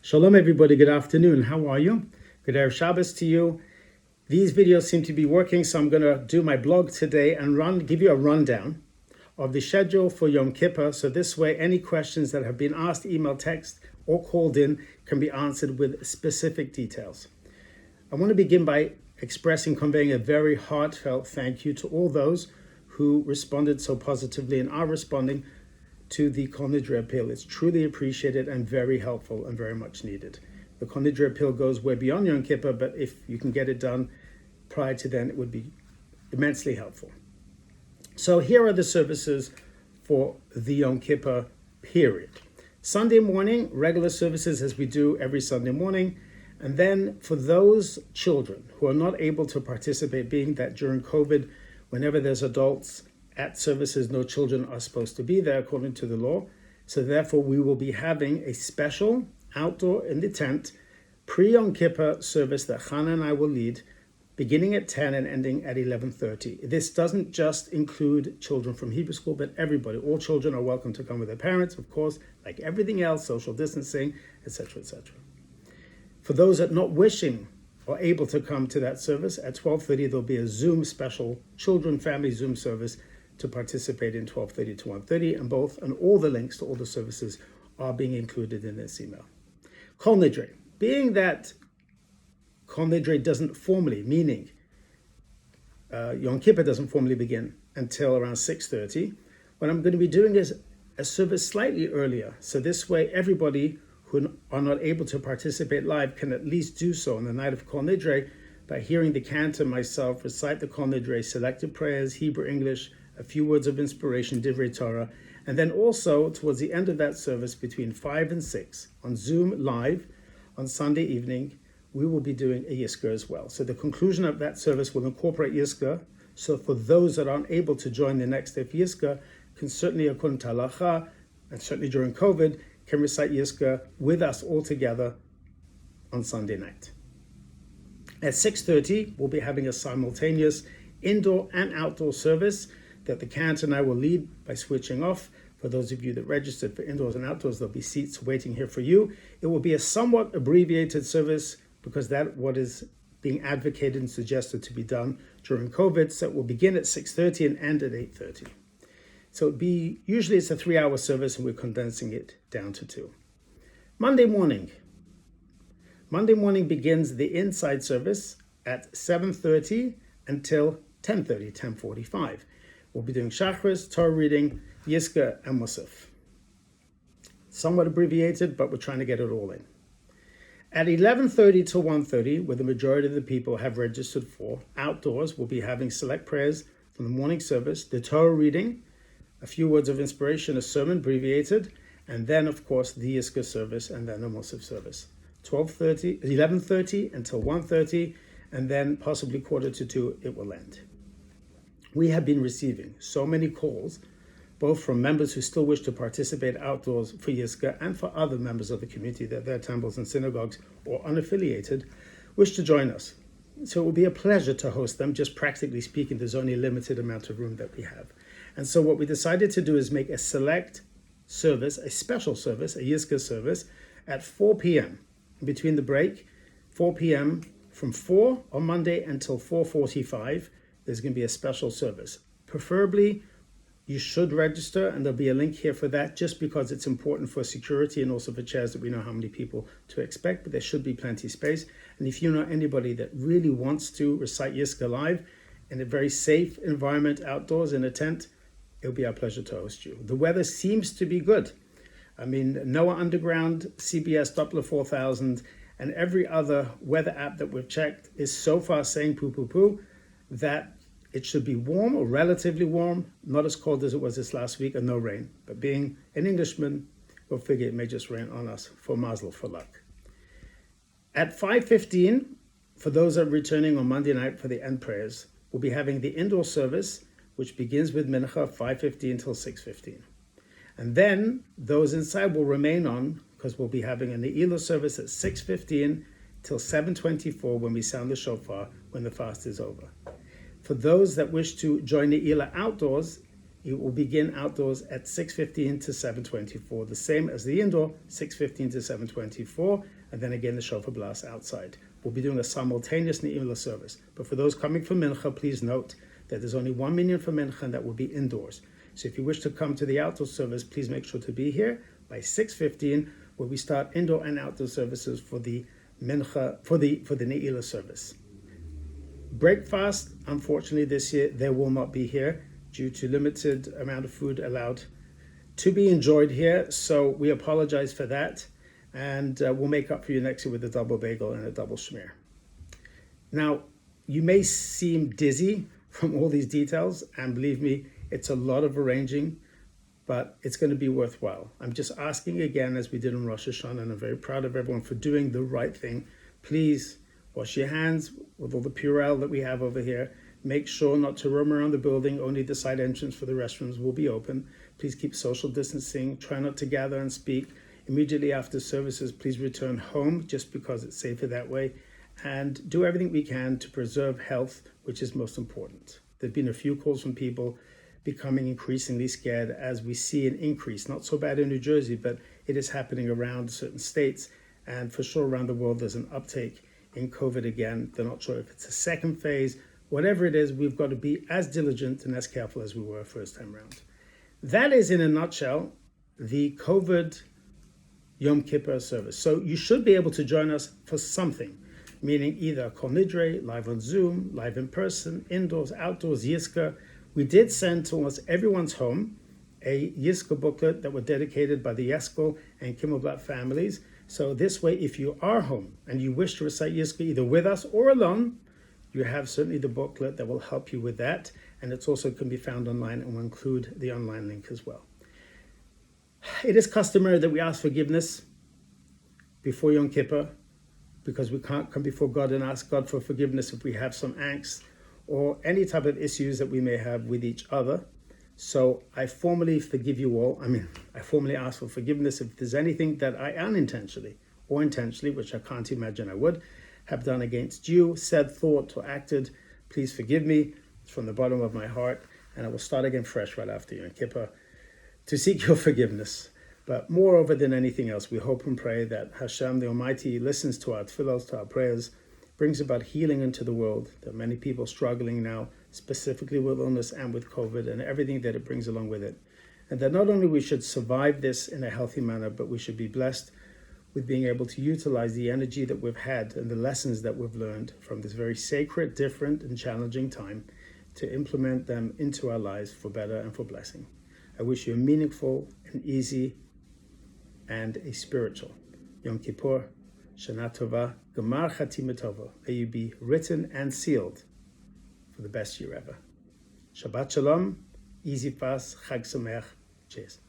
Shalom everybody, good afternoon. How are you? Good Erev Shabbos to you. These videos seem to be working, so I'm going to do my blog today and give you a rundown of the schedule for Yom Kippur. So this way, any questions that have been asked, email, text, or called in can be answered with specific details. I want to begin by conveying a very heartfelt thank you to all those who responded so positively and are responding to the Kol Nidre appeal. It's truly appreciated and very helpful and very much needed. The Kol Nidre appeal goes way beyond Yom Kippur, but if you can get it done prior to then, it would be immensely helpful. So here are the services for the Yom Kippur period. Sunday morning, regular services as we do every Sunday morning. And then for those children who are not able to participate, being that during COVID, whenever there's adults at services, no children are supposed to be there according to the law. So therefore, we will be having a special outdoor in the tent pre-Yom Kippur service that Hannah and I will lead, beginning at 10 and ending at 11:30. This doesn't just include children from Hebrew school, but everybody. All children are welcome to come with their parents, of course, like everything else, social distancing, etc., etc. For those that are not wishing or able to come to that service, at 12:30 there'll be a Zoom special children family Zoom service to participate in 12:30 to 1:30, and all the links to all the services are being included in this email. Kol Nidre, being that Kol Nidre doesn't formally, meaning Yom Kippur doesn't formally begin until around 6:30, what I'm going to be doing is a service slightly earlier. So this way, everybody who are not able to participate live can at least do so on the night of Kol Nidre by hearing the cantor myself recite the Kol Nidre, selected prayers, Hebrew, English, a few words of inspiration, Divrei Torah, and then also towards the end of that service between 5 and 6 on Zoom live on Sunday evening, we will be doing a Yizkor as well. So the conclusion of that service will incorporate Yizkor. So for those that aren't able to join the next day for Yizkor, can certainly, according to halacha, and certainly during COVID, can recite Yizkor with us all together on Sunday night. At 6:30, we'll be having a simultaneous indoor and outdoor service that the cantor and I will lead by switching off. For those of you that registered for indoors and outdoors, there'll be seats waiting here for you. It will be a somewhat abbreviated service because that's what is being advocated and suggested to be done during COVID. So it will begin at 6:30 and end at 8:30. So usually it's a 3-hour service and we're condensing it down to 2. Monday morning begins the inside service at 7:30 until 10:30, 10:45. We'll be doing Shachris, Torah reading, Yizkor, and Musaf. Somewhat abbreviated, but we're trying to get it all in. At 11:30 to 1:30, where the majority of the people have registered for, outdoors, we'll be having select prayers from the morning service, the Torah reading, a few words of inspiration, a sermon abbreviated, and then, of course, the Yizkor service, and then a Musaf service. 11:30 until 1:30, and then possibly 1:45 it will end. We have been receiving so many calls, both from members who still wish to participate outdoors for Yizkor and for other members of the community that their temples and synagogues or unaffiliated wish to join us. So it will be a pleasure to host them. Just practically speaking, there's only a limited amount of room that we have. And so what we decided to do is make a select service, a special service, a Yizkor service at 4 p.m. Between the break, 4 p.m. from 4 on Monday until 4:45, there's going to be a special service. Preferably, you should register, and there'll be a link here for that, just because it's important for security and also for chairs that we know how many people to expect, but there should be plenty of space. And if you know anybody that really wants to recite Yizkor live in a very safe environment outdoors in a tent, it'll be our pleasure to host you. The weather seems to be good. I mean, NOAA Underground, CBS Doppler 4000, and every other weather app that we've checked is so far saying that it should be warm or relatively warm, not as cold as it was this last week, and no rain. But being an Englishman, we'll figure it may just rain on us for mazel, for luck. At 5:15, for those that are returning on Monday night for the end prayers, we'll be having the indoor service, which begins with Mincha, 5:15 till 6:15. And then those inside will remain on, because we'll be having a Ne'ilah service at 6:15 till 7:24 when we sound the shofar, when the fast is over. For those that wish to join Ne'ilah outdoors, It will begin outdoors at 6:15 to 7:24, the same as the indoor, 6:15 to 7:24, and then again the shofar blast outside. We'll be doing a simultaneous Ne'ilah service. But for those coming from Mincha, please note that there's only 1 minyan for Mincha, and that will be indoors. So if you wish to come to the outdoor service, please make sure to be here by 6:15, where we start indoor and outdoor services for the Mincha, for the Ne'ilah service. Breakfast, unfortunately, this year there will not be here due to limited amount of food allowed to be enjoyed here. So we apologize for that, and we'll make up for you next year with a double bagel and a double schmear. Now, you may seem dizzy from all these details, and believe me, it's a lot of arranging, but it's going to be worthwhile. I'm just asking again, as we did on Rosh Hashanah, and I'm very proud of everyone for doing the right thing. Please wash your hands with all the Purell that we have over here. Make sure not to roam around the building. Only the side entrance for the restrooms will be open. Please keep social distancing. Try not to gather and speak. Immediately after services, please return home, just because it's safer that way. And do everything we can to preserve health, which is most important. There've been a few calls from people becoming increasingly scared as we see an increase. Not so bad in New Jersey, but it is happening around certain states. And for sure around the world, there's an uptake in COVID again. They're not sure if it's a second phase. Whatever it is, we've got to be as diligent and as careful as we were first time around. That is, in a nutshell, the COVID Yom Kippur service. So you should be able to join us for something, meaning either Kol Nidre, live on Zoom, live in person, indoors, outdoors, Yiska. We did send to almost everyone's home a Yiska booklet that were dedicated by the Yeskel and Kimmelblatt families. So this way, if you are home and you wish to recite Yiska either with us or alone, you have certainly the booklet that will help you with that. And it also can be found online, and we'll include the online link as well. It is customary that we ask forgiveness before Yom Kippur, because we can't come before God and ask God for forgiveness if we have some angst or any type of issues that we may have with each other. So I formally forgive you all. I formally ask for forgiveness if there's anything that I unintentionally or intentionally, which I can't imagine I would, have done against you, said, thought, or acted. Please forgive me from the bottom of my heart, and I will start again fresh right after Yom Kippur to seek your forgiveness. But moreover than anything else, we hope and pray that Hashem, the Almighty, listens to our tefillos, to our prayers, brings about healing into the world. There are many people struggling now, specifically with illness and with COVID and everything that it brings along with it. And that not only we should survive this in a healthy manner, but we should be blessed with being able to utilize the energy that we've had and the lessons that we've learned from this very sacred, different, and challenging time to implement them into our lives for better and for blessing. I wish you a meaningful and easy and a spiritual Yom Kippur, Shana Tova, Gemar Chatima Tova. May you be written and sealed for the best year ever. Shabbat Shalom, easy fast, Chag Sameach, cheers.